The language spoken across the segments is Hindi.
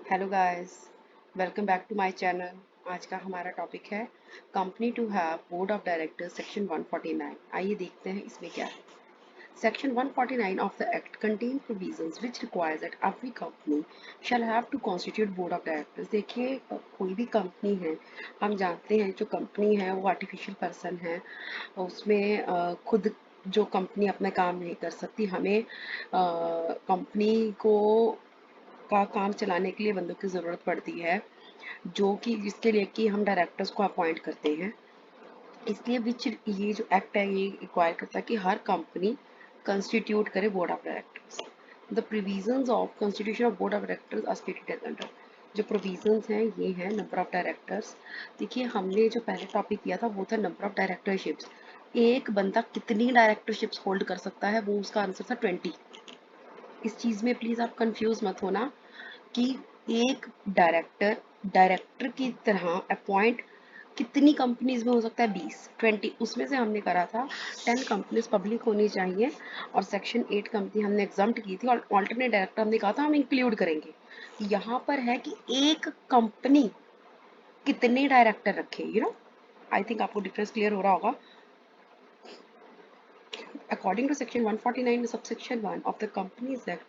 Hello guys, welcome back to my channel. आज का हमारा टॉपिक है company to have board of directors section 149। आइए देखते हैं इसमें क्या है। Section 149 of the act contain provisions which requires that every company shall have to constitute board of directors. देखिए, कोई भी कंपनी है, हम जानते हैं जो कंपनी है वो आर्टिफिशियल पर्सन है, उसमें खुद जो कंपनी अपना काम नहीं कर सकती। हमें कंपनी को का काम चलाने के लिए बंदों की ज़रूरत पड़ती है, जो कि जिसके लिए कि हम डायरेक्टर्स को अपॉइंट करते हैं। इसलिए विच ये जो एक्ट है ये रिक्वायर करता है कि हर कंपनी कंस्टिट्यूट करे board of directors. The provisions of constitution of board of directors are stated as under. जो प्रोविजंस हैं ये हैं नंबर ऑफ डायरेक्टर्स। देखिए, हमने जो पहले टॉपिक किया था वो था नंबर ऑफ डायरेक्टरशिप्स। एक बंदा कितनी डायरेक्टरशिप्स होल्ड कर सकता है, वो उसका आंसर था 20। इस चीज़ में प्लीज़ आप कंफ्यूज मत होना कि एक डायरेक्टर डायरेक्टर की तरह अपॉइंट कितनी कंपनीज में हो सकता है, 20 उसमें से हमने करा था 10 कंपनीज पब्लिक होनी चाहिए और सेक्शन 8 कंपनी हमने एग्जाम्प्ट की थी और ऑल्टरनेट डायरेक्टर हमने कहा था हम इंक्लूड करेंगे। यहाँ पर है कि एक कंपनी कितने डायरेक्टर रखे, आई थिंक आपको डिफरेंस क्लियर हो रहा होगा। According to Section 149, subsection 1 of the Companies Act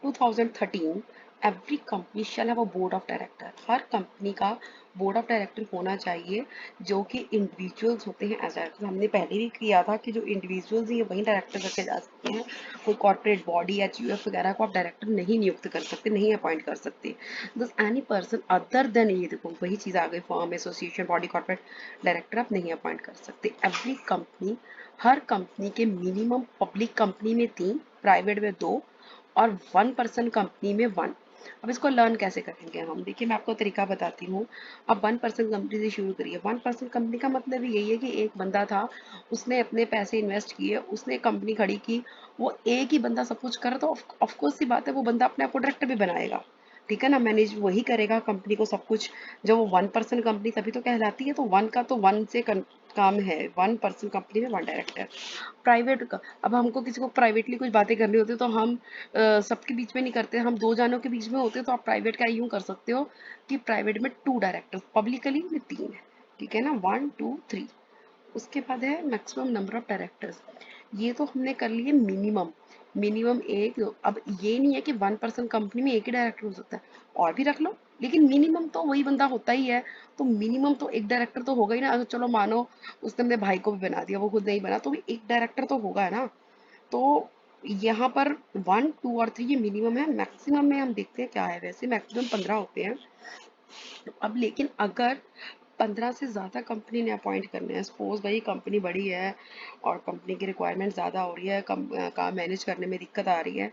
2013, every company shall have a board of director। Her company का बोर्ड ऑफ डायरेक्टर होना चाहिए, जो कि इंडिविजुअल्स होते हैं एज डायरेक्टर। हमने पहले भी किया था कि जो इंडिविजुअल्स हैं वही डायरेक्टर रखे जा सकते हैं। कोई कॉर्पोरेट बॉडी या यूएफ वगैरह को आप डायरेक्टर नहीं नियुक्त कर सकते, नहीं अपॉइंट कर सकते। दस एनी पर्सन अदर देन, ये देखो वही चीज़ आ गई, firm, association, body, corporate director आप नहीं अपॉइंट कर सकते। एवरी कंपनी, हर कंपनी के मिनिमम, पब्लिक कंपनी में 3, प्राइवेट में 2 और 1 पर्सन कंपनी में 1। अब इसको लर्न कैसे करेंगे हम, देखिए मैं आपको तरीका बताती हूँ। अब 1 पर्सन कंपनी से शुरू करिए। 1 पर्सन कंपनी का मतलब यही है कि एक बंदा था, उसने अपने पैसे इन्वेस्ट किए, उसने कंपनी खड़ी की। वो एक ही बंदा सब कुछ कर रहा, तो ऑफकोर्स सी बात है वो बंदा अपने आप को डायरेक्टर भी बनाएगा। ठीक है ना, मैनेज वही करेगा कंपनी को सब कुछ। जब वो 1 पर्सन कंपनी तभी तो कहलाती है। तो वन का तो वन से काम है, 1 पर्सन कंपनी में 1 डायरेक्टर। प्राइवेट का, अब हमको किसी को प्राइवेटली कुछ बातें करनी होती है तो हम सबके बीच में नहीं करते, हम 2 जानों के बीच में होते हैं। तो आप प्राइवेट का यूं कर सकते हो कि प्राइवेट में 2 डायरेक्टर्स, पब्लिकली में 3 है। ठीक है ना, 1 2 3। उसके बाद है मैक्सिमम नंबर ऑफ डायरेक्टर्स। ये तो हमने कर लिए मिनिमम। मिनिमम एक, अब ये नहीं है कि 1 पर्सन कंपनी में एक ही डायरेक्टर हो सकता है, और भी रख लो, लेकिन मिनिमम तो वही बंदा होता ही है। तो मिनिमम तो एक डायरेक्टर तो होगा ही ना। अगर चलो मानो उसने अपने भाई को भी बना दिया, वो खुद नहीं बना, तो भी एक डायरेक्टर तो होगा ना। तो यहाँ पर 1 2 और 3 ये मिनिमम है। मैक्सिमम में हम देखते हैं क्या है, वैसे मैक्सिमम 15 होते हैं। अब लेकिन अगर 15 से ज़्यादा कंपनी ने अपॉइंट करने हैं, सपोज भाई कंपनी बड़ी है और कंपनी की रिक्वायरमेंट ज़्यादा हो रही है, काम मैनेज करने में दिक्कत आ रही है,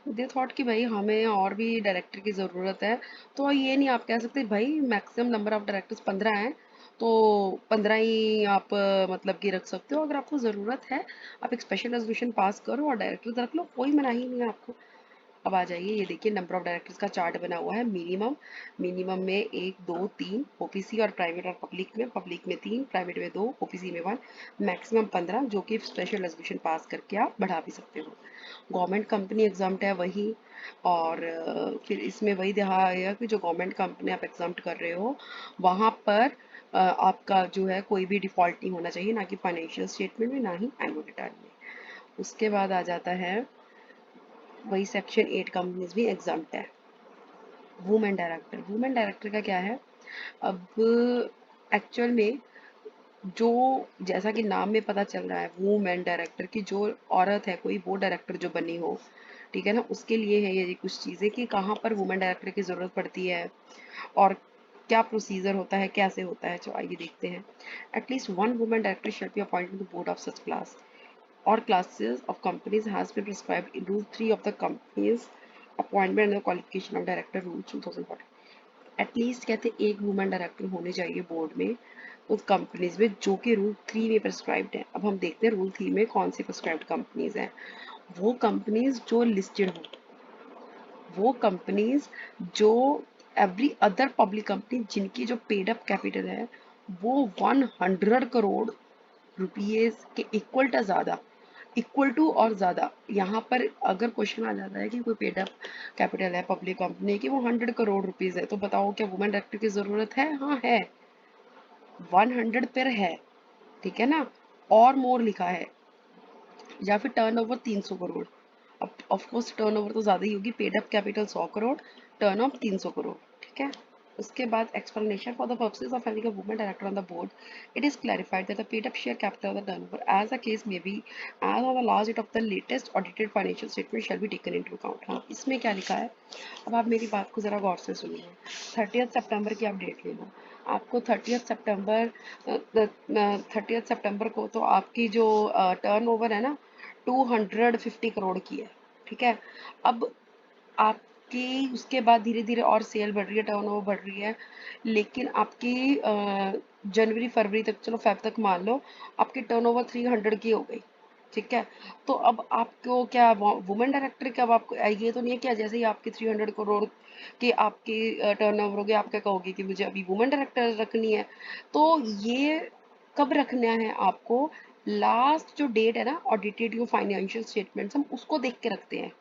दे थॉट कि भाई हमें और भी डायरेक्टर की ज़रूरत है। तो ये नहीं आप कह सकते भाई मैक्सिमम नंबर ऑफ डायरेक्टर्स 15 हैं, तो 15 ही आप मतलब कि रख सकते हो। अगर आपको ज़रूरत है, आप एक स्पेशल रेजोल्यूशन पास करो और डायरेक्टर रख लो, कोई मनाही नहीं है आपको। अब आ जाइए, ये देखिए नंबर ऑफ डायरेक्टर्स का चार्ट बना हुआ है। मिनिमम, मिनिमम में 1 2 3 ओपीसी और प्राइवेट और पब्लिक में 3, प्राइवेट में 2, ओपीसी में 1। मैक्सिमम 15, जो कि स्पेशल रेजोल्यूशन पास करके आप बढ़ा भी सकते हो। गवर्नमेंट कंपनी एग्जाम्प्ट है वही। और फिर इसमें वही देखा है कि जो गवर्नमेंट कंपनी आप एग्जाम्प्ट कर रहे हो, वहाँ पर आपका जो है कोई भी डिफॉल्ट नहीं होना चाहिए, ना कि फाइनेंशियल स्टेटमेंट में, ना ही एनुअल रिटर्न में। उसके बाद आ जाता है वही सेक्शन 8 कंपनीज भी एग्जाम्प्ट है। वुमेन डायरेक्टर, वुमेन डायरेक्टर का क्या है, अब एक्चुअल में जो, जैसा कि नाम में पता चल रहा है, वुमेन डायरेक्टर की जो औरत है कोई, वो डायरेक्टर जो बनी हो, ठीक है ना, उसके लिए है ये कुछ चीज़ें कि कहाँ पर वुमेन डायरेक्टर की ज़रूरत पड़ती है और क्या प्रोसीजर होता है, कैसे होता है। तो आइए देखते हैं। At least one women director shall be appointed to board of such class or classes of companies has been prescribed in Rule 3 of the Companies Appointment and Qualification of Director Rule 2014। At least कहते एक वुमेन डायरेक्टर होने चाहिए बोर्ड में उस कंपनीज में जो कि रूल 3 में प्रिस्क्राइब्ड है। अब हम देखते हैं रूल 3 में कौन सी प्रिस्क्राइब्ड कंपनीज हैं। वो कंपनीज जो लिस्टेड हो, वो कंपनीज जो एवरी अदर पब्लिक कंपनी जिनकी जो पेड अप कैपिटल है वो 100 करोड़ रुपीज के इक्वल टू ज़्यादा, इक्वल टू और ज़्यादा। यहाँ पर अगर क्वेश्चन आ जाता है कि कोई पेड अप कैपिटल है पब्लिक कंपनी की, वो 100 करोड़ रुपीज़ है, तो बताओ क्या वुमेन डायरेक्टर की ज़रूरत है? हाँ है, 100 पर है, ठीक है ना, और मोर लिखा है, या फिर टर्नओवर 300 करोड़। अब ऑफ कोर्स टर्नओवर तो ज़्यादा ही होगी, paid up capital 100 crore, turn off 300 crore, ठीक है। उसके बाद explanation for the purposes of having a woman director on the board, it is clarified that the paid up share capital of the turnover, as the case may be, as on the last date of the latest audited financial statement shall be taken into account। हाँ, इसमें क्या लिखा है, अब आप मेरी बात को ज़रा गौर से सुनिए। 30 सितंबर की आप डेट ले लो, आपको 30 सितंबर को तो आपकी जो टर्न ओवर है ना 250 करोड़ की है, ठीक है। अब आपकी उसके बाद धीरे धीरे और सेल बढ़ रही है, टर्नओवर बढ़ रही है, लेकिन आपकी जनवरी फरवरी तक, चलो फेब तक मान लो, आपकी टर्नओवर 300 की हो गई, ठीक है। तो अब आपको क्या वुमेन डायरेक्टर के, अब आपको ये तो नहीं है कि जैसे ही आपकी 300 करोड़ की आपकी टर्नओवर होगी आप क्या कहोगे कि मुझे अभी वुमेन डायरेक्टर रखनी है। तो ये कब रखना है आपको, लास्ट जो डेट है ना ऑडिटेड जो फाइनेंशियल स्टेटमेंट्स, हम उसको देख के रखते हैं।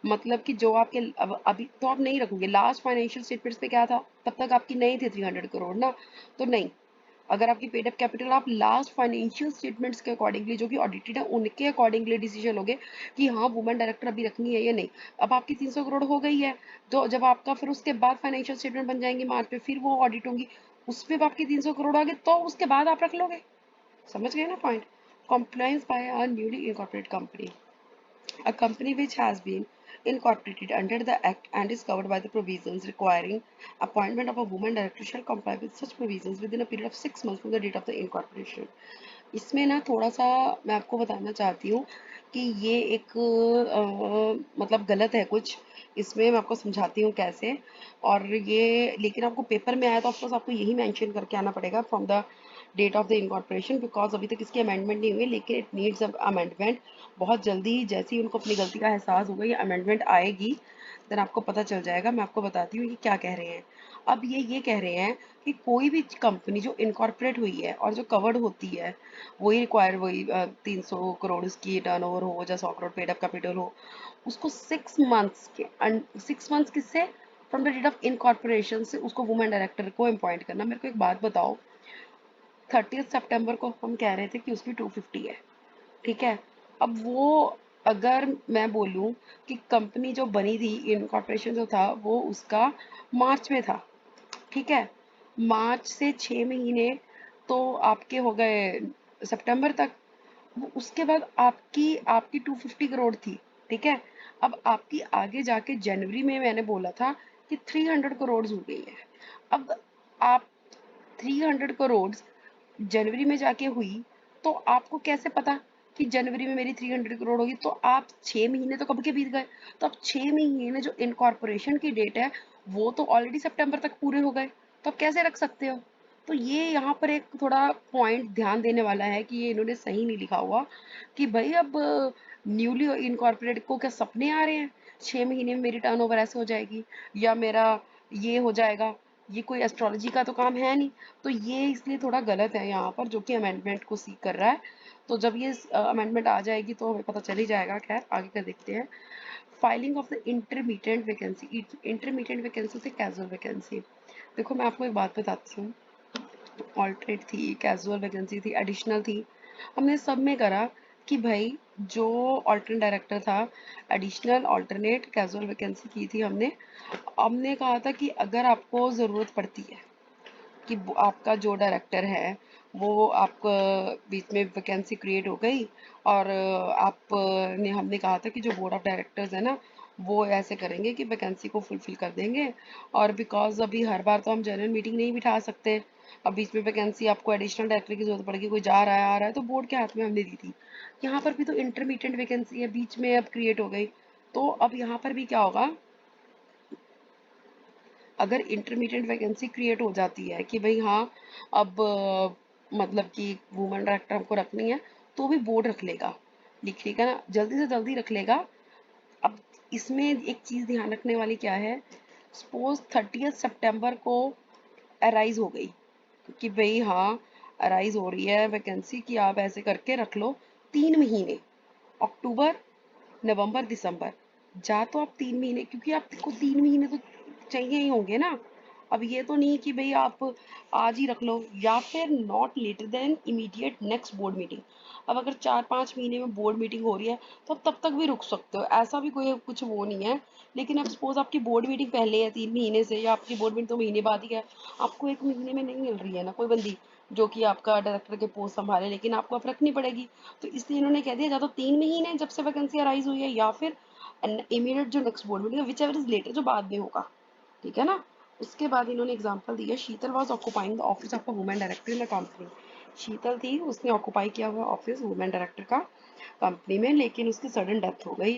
मतलब कि जो आपके अब अभी तो आप नहीं रखोगे, लास्ट फाइनेंशियल स्टेटमेंट्स पे क्या था, तब तक आपकी नहीं थी 300 करोड़ ना, तो नहीं। अगर आपकी पेड अप कैपिटल, आप लास्ट फाइनेंशियल स्टेटमेंट्स के अकॉर्डिंगली जो कि ऑडिटेड है उनके अकॉर्डिंगली डिसीजन लोगे कि हाँ वुमेन डायरेक्टर अभी रखनी है या नहीं। अब आपकी 300 करोड़ हो गई है, तो जब आपका फिर उसके बाद फाइनेंशियल स्टेटमेंट बन जाएंगे मार्च पे, फिर वो ऑडिट होंगी, उसमें भी आपकी 300 करोड़ आ गए, तो उसके बाद आप रख लोगे। समझ गए ना point. compliance by a newly incorporated company, a company which has been incorporated under the Act and is covered by the provisions requiring appointment of a woman director shall comply with such provisions within a period of 6 months from the date of the incorporation। इसमें ना थोड़ा सा मैं आपको बताना चाहती हूँ कि ये एक मतलब गलत है कुछ, इसमें मैं आपको समझाती हूँ कैसे। और ये लेकिन आपको पेपर में आया तो ऑफकोर्स आपको यही मेंशन करके आना पड़ेगा from the date of the incorporation, because अभी तक इसकी अमेंडमेंट नहीं हुई, लेकिन इट नीड्स अमेंडमेंट। बहुत जल्दी जैसे ही उनको अपनी गलती का एहसास होगा, ये अमेंडमेंट आएगी, देन आपको पता चल जाएगा। मैं आपको बताती हूँ ये क्या कह रहे हैं। अब ये कह रहे हैं कि कोई भी कंपनी जो इनकॉर्पोरेट हुई है और जो कवर्ड होती है, वही रिक्वायर, वही 300 करोड़ उसकी टर्नओवर हो या 100 करोड़ पेड अप कैपिटल हो, उसको 6 मंथ्स के 6 मंथ्स किससे, from the date of incorporation से उसको वुमेन डायरेक्टर को अपॉइंट करना। मेरे को एक बात बताओ, 30 सितंबर को हम कह रहे थे कि उसकी 250 है, ठीक है। अब वो, अगर मैं बोलूं कि कंपनी जो बनी थी, इनकॉर्पोरेशन जो था वो उसका मार्च में था, ठीक है। मार्च से 6 महीने तो आपके हो गए सितंबर तक। उसके बाद आपकी आपकी 250 करोड़ थी, ठीक है। अब आपकी आगे जाके जनवरी में मैंने बोला था कि 300 करोड़ हो गई है। अब आप 300 करोड़ जनवरी में जाके हुई, तो आपको कैसे पता कि जनवरी में मेरी 300 करोड़ होगी? तो आप 6 महीने तो कब के बीत गए, तो अब 6 महीने जो इनकॉर्पोरेशन की डेट है वो तो ऑलरेडी सितंबर तक पूरे हो गए, तो आप कैसे रख सकते हो? तो ये यहाँ पर एक थोड़ा पॉइंट ध्यान देने वाला है कि ये इन्होंने सही नहीं लिखा हुआ कि भाई अब न्यूली इनकॉर्पोरेट को क्या सपने आ रहे हैं 6 महीने में मेरी टर्नओवर ऐसे हो जाएगी या मेरा ये हो जाएगा। ये कोई एस्ट्रोलॉजी का तो काम है नहीं। तो ये इसलिए थोड़ा गलत है यहाँ पर, जो कि अमेंडमेंट को सीक कर रहा है। तो जब ये अमेंडमेंट आ जाएगी तो हमें पता चल ही जाएगा। खैर आगे का देखते हैं। Filing of the intermediate vacancy, intermediate vacancy से कैजुअल वैकेंसी। देखो मैं आपको एक बात बताती हूँ, ऑल्टरनेट थी, कैजुअल वैकेंसी थी, एडिशनल थी, हमने सब में करा कि भाई जो ऑल्टरनेट डायरेक्टर था, एडिशनल ऑल्टरनेट कैजुअल वैकेंसी की थी हमने। हमने कहा था कि अगर आपको ज़रूरत पड़ती है कि आपका जो डायरेक्टर है वो आपका बीच में वैकेंसी क्रिएट हो गई और आपने हमने कहा था कि जो बोर्ड ऑफ डायरेक्टर्स है ना वो ऐसे करेंगे कि वैकेंसी को फुलफिल कर देंगे। और बिकॉज अभी हर बार तो हम जनरल मीटिंग नहीं बिठा सकते, अब बीच में वैकेंसी आपको एडिशनल डायरेक्टर की जरूरत पड़ेगी, कोई जा रहा है आ रहा है, तो बोर्ड के हाथ में हमने दी थी। यहाँ पर भी तो इंटरमीडिएट वैकेंसी है, बीच में अब क्रिएट हो गई। तो अब यहाँ पर भी क्या होगा, अगर इंटरमीडिएट वैकेंसी क्रिएट हो जाती है कि भाई हाँ अब मतलब कि वुमेन डायरेक्टर हमको रखनी है, तो भी बोर्ड रख लेगा, लिख लेगा ना, जल्दी से जल्दी रख लेगा। अब इसमें एक चीज ध्यान रखने वाली क्या है, सपोज 30 सितंबर को अराइज हो गई कि भाई हाँ अराइज हो रही है वैकेंसी कि आप ऐसे करके रख लो 3 महीने, अक्टूबर, नवंबर, दिसंबर, जा तो आप 3 महीने, क्योंकि आपको 3 महीने तो चाहिए ही होंगे ना। अब ये तो नहीं कि भाई आप आज ही रख लो, या फिर not later than immediate next board meeting. अब अगर 4-5 महीने में बोर्ड मीटिंग हो रही है तो आप तब तक भी रुक सकते हो, ऐसा भी कोई कुछ वो नहीं है। लेकिन अब सपोज आपकी बोर्ड मीटिंग पहले है 3 महीने से, या आपकी बोर्ड मीटिंग 2 महीने बाद ही है, आपको 1 महीने में नहीं मिल रही है ना कोई बंदी जो कि आपका डायरेक्टर के पोस्ट संभाले, लेकिन आपको अब रखनी पड़ेगी। तो इसलिए इन्होंने कह दिया या तो 3 महीने जब से वैकेंसी अराइज हुई है, या फिर इमीडिएट जो next board meeting whichever is later, जो बाद में होगा। ठीक है ना। उसके बाद इन्होंने एग्जांपल दिया, Sheetal was occupying the office of a women director in the company. Sheetal थी, उसने ऑक्युपाई किया हुआ ऑफिस वुमेन डायरेक्टर का कंपनी में, लेकिन उसकी सडन डेथ हो गई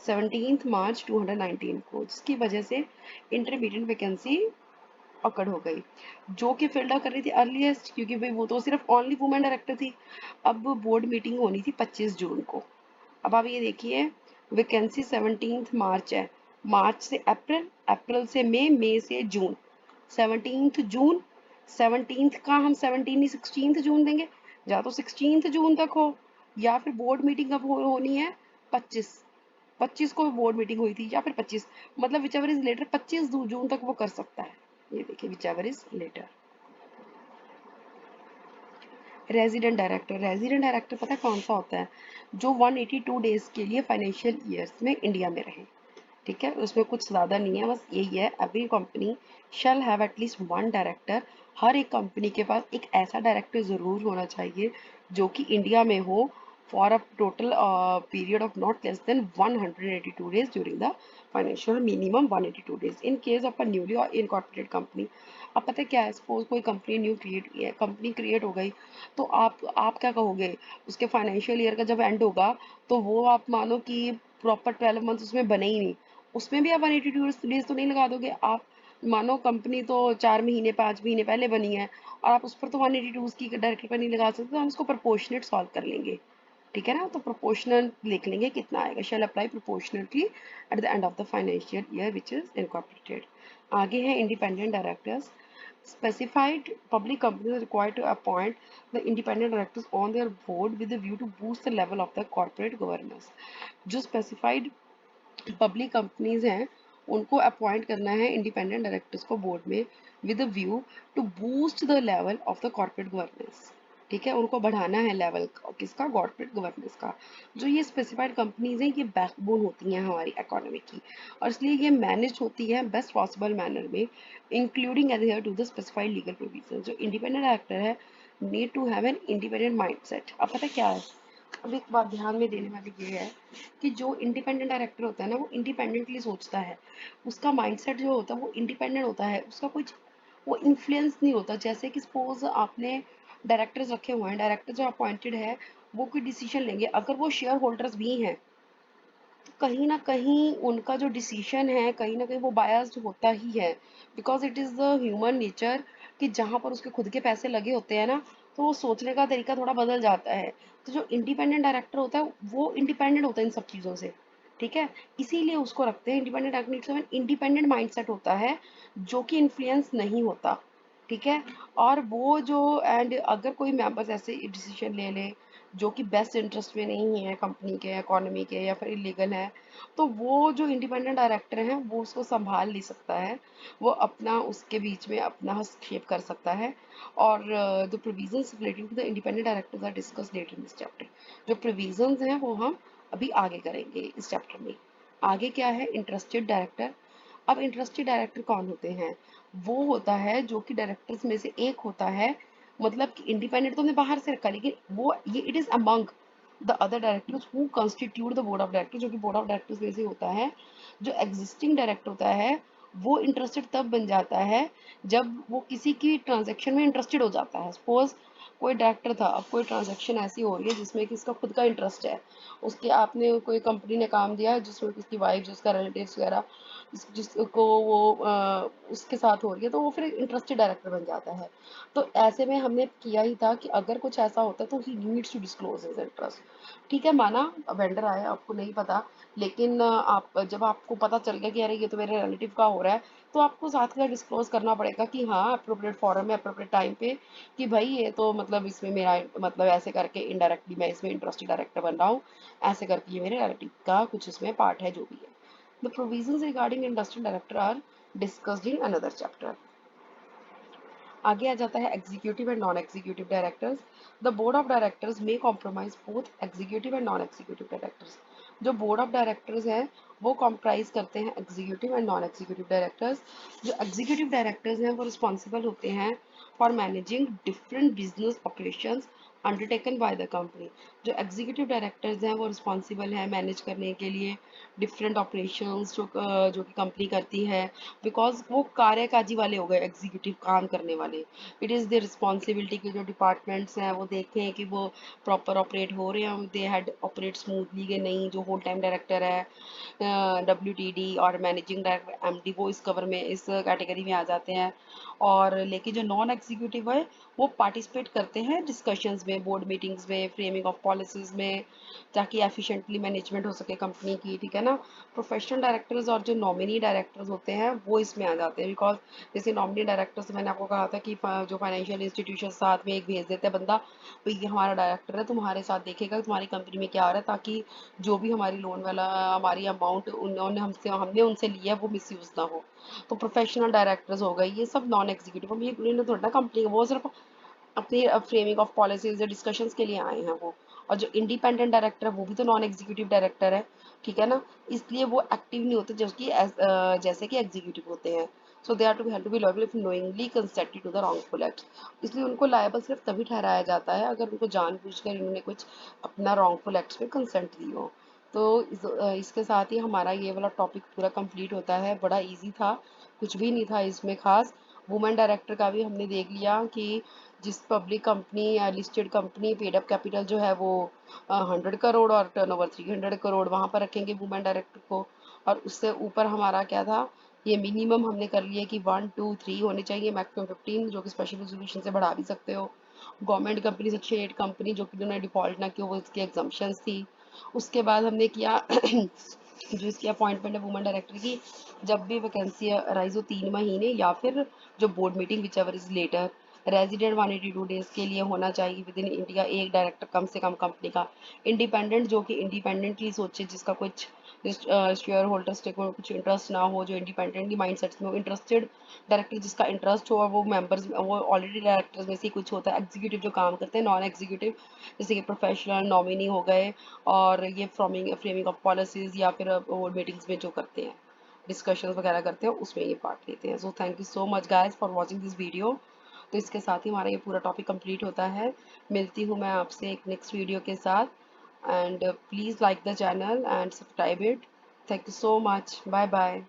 17 मार्च 2019 को, जिसकी वजह से इंटरमीडिएट वैकेंसी अकड़ हो गई, जो कि फिल्ड कर रही थी अर्लीस्ट, क्योंकि भाई वो तो सिर्फ ओनली वुमेन डायरेक्टर थी। अब बोर्ड मीटिंग होनी थी 25 जून को। अब आप ये देखिए, वैकेंसी 17 मार्च है, मार्च से अप्रैल, अप्रैल से मई से जून, 17 जून, 17 का हम 17 नहीं 16 जून देंगे। या तो 16 जून तक हो, या फिर बोर्ड मीटिंग अब होनी है 25, 25 को बोर्ड मीटिंग हुई थी, या फिर 25, मतलब विच एवर इज लेटर 25 जून तक वो कर सकता है। ये देखिए whichever is later. Resident director पता है कौन सा होता है? जो 182 डेज के लिए फाइनेंशियल ईयर्स में इंडिया में रहे। ठीक है, उसमें कुछ ज़्यादा नहीं है, बस यही है, every company shall have at least one director. हर एक कंपनी के पास एक ऐसा डायरेक्टर ज़रूर होना चाहिए जो कि इंडिया में हो for a total period of not less than 182 days during the financial minimum 182 days in case of a newly incorporated company. अब पता है क्या है, सपोज कोई कंपनी न्यू कंपनी क्रिएट हो गई, तो आप क्या कहोगे, उसके फाइनेंशियल ईयर का जब एंड होगा, तो वो आप मानो कि प्रॉपर 12 मंथ उसमें बने ही नहीं, उसमें भी आप 182 डेज तो नहीं लगा दोगे आप। मानो कंपनी तो 4 महीने 5 महीने पहले बनी है, और आप उस पर तो 182 की डायरेक्टर पर नहीं लगा सकते, तो हम इसको प्रोपोर्शनेट सॉल्व कर लेंगे। ठीक है ना, तो प्रोपोर्शनल लिख लेंगे कितना आएगा, shall apply proportionally at the end of the financial year which is incorporated. आगे है independent directors. Specified public companies are required to appoint the independent directors on their board with a view to boost the level of the corporate governance. जो specified पब्लिक कंपनीज हैं, उनको अपॉइंट करना है इंडिपेंडेंट डायरेक्टर्स को बोर्ड में, with a view to boost the level of the corporate governance. ठीक है, उनको बढ़ाना है लेवल किसका, कॉर्पोरेट गवर्नेंस का। जो ये स्पेसिफाइड कंपनीज हैं, ये बैकबोन होती हैं हमारी इकोनॉमी की, और इसलिए ये मैनेज होती है बेस्ट पॉसिबल मैनर में, including adhere to the specified legal provision. जो इंडिपेंडेंट डायरेक्टर है need to have an independent mindset. अब पता क्या है, अब एक बात ध्यान में देने वाली ये है कि जो इंडिपेंडेंट डायरेक्टर होता है ना, वो इंडिपेंडेंटली सोचता है, उसका माइंडसेट जो होता है वो इंडिपेंडेंट होता है, उसका कुछ वो इन्फ्लुएंस नहीं होता। जैसे कि सपोज आपने डायरेक्टर्स रखे हुए हैं, डायरेक्टर जो अपॉइंटेड है वो कोई डिसीजन लेंगे, अगर वो शेयर होल्डर्स भी हैं, तो कहीं ना कहीं उनका जो डिसीजन है कहीं ना कहीं वो बायस्ड होता ही है, because it is the human nature कि जहाँ पर उसके खुद के पैसे लगे होते हैं ना, तो वो सोचने का तरीका थोड़ा बदल जाता है। तो जो इंडिपेंडेंट डायरेक्टर होता है वो इंडिपेंडेंट होता है इन सब चीज़ों से। ठीक है, इसीलिए उसको रखते हैं इंडिपेंडेंट डायरेक्टर, इंडिपेंडेंट माइंडसेट होता है जो कि इन्फ्लुएंस नहीं होता। ठीक है, और वो जो एंड अगर कोई मेंबर्स ऐसे डिसीजन ले ले जो कि बेस्ट इंटरेस्ट में नहीं है कंपनी के, इकोनॉमी के, या फिर इलीगल है, तो वो जो इंडिपेंडेंट डायरेक्टर हैं वो उसको संभाल नहीं सकता है, वो अपना उसके बीच में अपना हस्तक्षेप कर सकता है। और the provisions relating to the independent directors are discussed later in this chapter. जो प्रोविजंस हैं वो हम अभी आगे करेंगे इस चैप्टर में। आगे क्या है, इंटरेस्टेड डायरेक्टर। अब इंटरेस्टेड डायरेक्टर कौन होते हैं, वो होता है जो कि डायरेक्टर्स में से एक होता है, मतलब कि इंडिपेंडेंट तो हमने बाहर से रखा, लेकिन वो ये it is among the other directors who constitute the board of directors, जो कि बोर्ड ऑफ डायरेक्टर्स में से होता है। जो एग्जिस्टिंग डायरेक्टर होता है वो इंटरेस्टेड तब बन जाता है जब वो किसी की ट्रांजेक्शन में इंटरेस्टेड हो जाता है। सपोज कोई डायरेक्टर था, अब कोई ट्रांजेक्शन ऐसी हो रही है जिसमें कि इसका खुद का इंटरेस्ट है, उसके आपने कोई कंपनी ने काम दिया है जिसमें किसकी वाइफ जिसका रिलेटिव्स वगैरह जिसको वो उसके साथ हो रही है, तो वो फिर इंटरेस्टेड डायरेक्टर बन जाता है। तो ऐसे में हमने किया ही था कि अगर कुछ ऐसा होता है तो he needs to disclose his interest. ठीक है, माना वेंडर आया आपको नहीं पता, लेकिन आप जब आपको पता चल गया कि अरे ये तो मेरे रिलेटिव का हो रहा है, तो आपको साथ में डिस्क्लोज करना पड़ेगा कि हाँ अप्रोप्रिएट फॉरम में अप्रोप्रिएट टाइम पे कि भाई ये तो मतलब मतलब इसमें मेरा मतलब ऐसे करके इनडायरेक्टली मैं इसमें इंटरेस्टेड डायरेक्टर बन रहा हूँ, ऐसे करके ये मेरे डायरेक्टिव का कुछ इसमें पार्ट है जो भी है। The provisions regarding industrial director are discussed in another chapter. आगे आ जाता है executive and non executive directors. The board of directors में compromise both executive and non executive directors. जो बोर्ड ऑफ डायरेक्टर्स हैं वो कॉम्प्राइज करते हैं executive and non executive directors. जो एग्जीक्यूटिव डायरेक्टर्स हैं वो रिस्पॉन्सिबल होते हैं for managing different business operations undertaken by the company. जो एग्जीक्यूटिव डायरेक्टर्स हैं वो रिस्पॉन्सिबल हैं मैनेज करने के लिए डिफरेंट ऑपरेशंस जो कि कंपनी करती है, बिकॉज वो कार्यकाजी वाले हो गए एग्जीक्यूटिव काम करने वाले। इट इज़ द रिस्पॉन्सिबिलिटी के जो डिपार्टमेंट्स हैं वो देखें कि वो प्रॉपर ऑपरेट हो रहे हैं, दे हैड ऑपरेट स्मूथली कि नहीं। जो होल टाइम डायरेक्टर है WTD और मैनेजिंग डायरेक्टर MD वो इस कवर में इस कैटेगरी में आ जाते हैं। और लेकिन जो नॉन एग्जीक्यूटिव है वो पार्टिसिपेट करते हैं डिस्कशंस में, बोर्ड मीटिंग्स में, फ्रेमिंग ऑफ पॉलिसीज में, ताकि एफिशिएंटली मैनेजमेंट हो सके कंपनी की, ठीक है ना। प्रोफेशनल डायरेक्टर्स और जो नॉमिनी डायरेक्टर्स होते हैं वो इसमें आ जाते हैं, बिकॉज जैसे नॉमिनी डायरेक्टर्स मैंने आपको कहा था कि जो फाइनेंशियल इंस्टीट्यूशन साथ में एक भेज देते हैं बंदा, भाई ये हमारा डायरेक्टर है, तुम्हारे साथ देखेगा तुम्हारी कंपनी में क्या आ रहा है, ताकि जो भी हमारी लोन वाला हमारी अमाउंट उन्होंने हमने उनसे लिया है वो मिस यूज ना हो। तो प्रोफेशनल डायरेक्टर्स हो गए ये सब नॉन एग्जीक्यूटिव। अब ये इन्होंने थोड़ा ना कंपनी वो सिर्फ अपनी फ्रेमिंग ऑफ पॉलिसीज या डिस्कशंस के लिए आए हैं वो। और जो इंडिपेंडेंट डायरेक्टर है वो भी तो नॉन एग्जीक्यूटिव डायरेक्टर है, ठीक है ना। इसलिए वो एक्टिव नहीं होते जैसे कि एग्जीक्यूटिव होते हैं। So they are to have to be liable if knowingly consented to the wrongful act. इसलिए उनको लायबल सिर्फ तभी ठहराया जाता है अगर उनको जानबूझकर इन्होंने कुछ अपना रॉन्गफुल एक्ट्स में कंसेंट दी हो। तो इसके साथ ही हमारा ये वाला टॉपिक पूरा कंप्लीट होता है। बड़ा इजी था, कुछ भी नहीं था इसमें खास। वुमेन डायरेक्टर का भी हमने देख लिया कि जिस पब्लिक कंपनी या listed company paid up capital जो है वो 100 करोड़ और टर्नओवर 300 करोड़, वहां पर रखेंगे वुमेन डायरेक्टर को। और उससे ऊपर हमारा क्या था, ये मिनिमम हमने कर लिया कि 1 2 3 होने चाहिए, मैक्सिमम 15, जो कि स्पेशल रेजोल्यूशन से बढ़ा भी सकते हो। गवर्नमेंट कंपनी, सेक्शन 8 कंपनी जो कि उन्होंने डिफॉल्ट ना किया वो इसकी एग्जाम्पशंस थी। उसके बाद हमने किया जो इसकी अपॉइंटमेंट है वुमेन डायरेक्टर की, जब भी वैकेंसी राइज हो 3 महीने या फिर जो board meeting whichever is later, resident 182 days के लिए होना चाहिए विद इन इंडिया एक डायरेक्टर कम से कम कंपनी का। इंडिपेंडेंट जो कि इंडिपेंडेंटली सोचे, जिसका कुछ शेयर होल्डर्स को कुछ इंटरेस्ट ना हो, जो इंडिपेंडेंटली माइंडसेट में हो, इंटरेस्टेड डायरेक्टर जिसका इंटरेस्ट हो, और वो मेंबर्स वो ऑलरेडी डायरेक्टर्स में से कुछ होता है। एग्जीक्यूटिव जो काम करते हैं, नॉन एग्जीक्यूटिव जैसे कि प्रोफेशनल नॉमिनी हो गए, और ये फ्रेमिंग ऑफ पॉलिसीज या फिर बोर्ड मीटिंग्स में जो करते हैं डिस्कशंस वगैरह करते हैं उसमें ये पार्ट लेते हैं। So thank you so much guys for watching this video. तो इसके साथ ही हमारा ये पूरा टॉपिक कंप्लीट होता है। मिलती हूँ मैं आपसे एक नेक्स्ट वीडियो के साथ, and please like the channel and subscribe it. Thank you so much, bye bye.